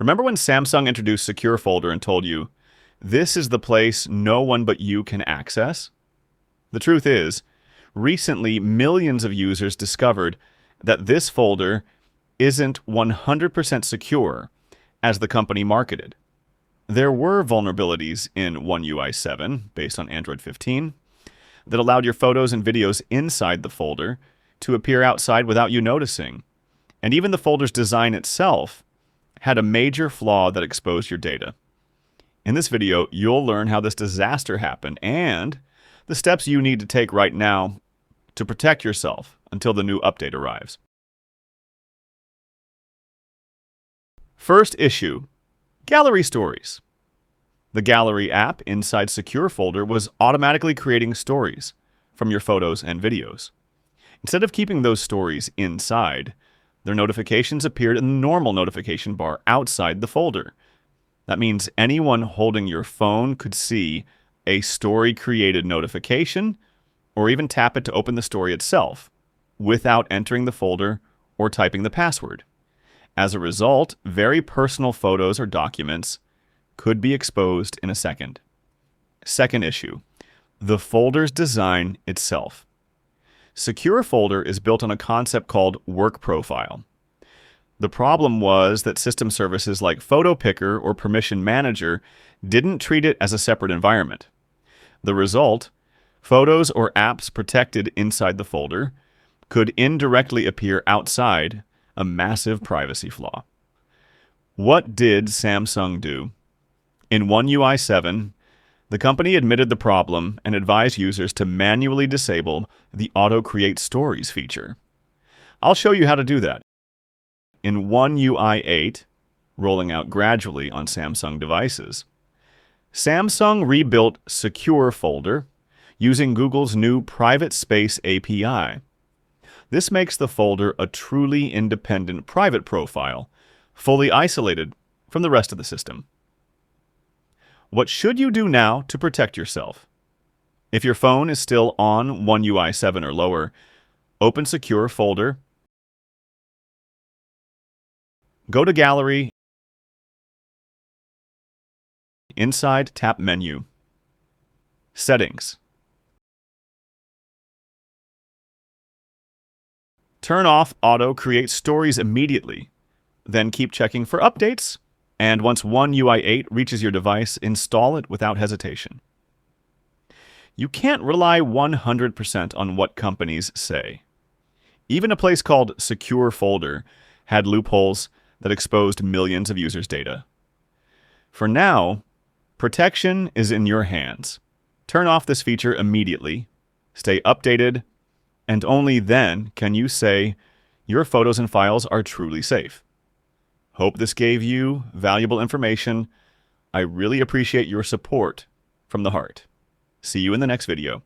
Remember when Samsung introduced Secure Folder and told you, this is the place no one but you can access? The truth is, recently millions of users discovered that this folder isn't 100% secure as the company marketed. There were vulnerabilities in One UI 7, based on Android 15, that allowed your photos and videos inside the folder to appear outside without you noticing. And even the folder's design itself had a major flaw that exposed your data. In this video, you'll learn how this disaster happened and the steps you need to take right now to protect yourself until the new update arrives. First issue, Gallery Stories. The Gallery app inside Secure Folder was automatically creating stories from your photos and videos. Instead of keeping those stories inside, their notifications appeared in the normal notification bar outside the folder. That means anyone holding your phone could see a story created notification or even tap it to open the story itself without entering the folder or typing the password. As a result, very personal photos or documents could be exposed in a second. Second issue, the folder's design itself. Secure Folder is built on a concept called Work Profile. The problem was that system services like Photo Picker or Permission Manager didn't treat it as a separate environment. The result, photos or apps protected inside the folder could indirectly appear outside, a massive privacy flaw. What did Samsung do? In One UI 7, the company admitted the problem and advised users to manually disable the Auto Create Stories feature. I'll show you how to do that. In One UI 8, rolling out gradually on Samsung devices, Samsung rebuilt Secure Folder using Google's new Private Space API. This makes the folder a truly independent private profile, fully isolated from the rest of the system. What should you do now to protect yourself? If your phone is still on One UI 7 or lower, open Secure Folder, go to Gallery, inside tap Menu, Settings. Turn off Auto Create Stories immediately, then keep checking for updates. And once One UI 8 reaches your device, install it without hesitation. You can't rely 100% on what companies say. Even a place called Secure Folder had loopholes that exposed millions of users' data. For now, protection is in your hands. Turn off this feature immediately, stay updated, and only then can you say your photos and files are truly safe. Hope this gave you valuable information. I really appreciate your support from the heart. See you in the next video.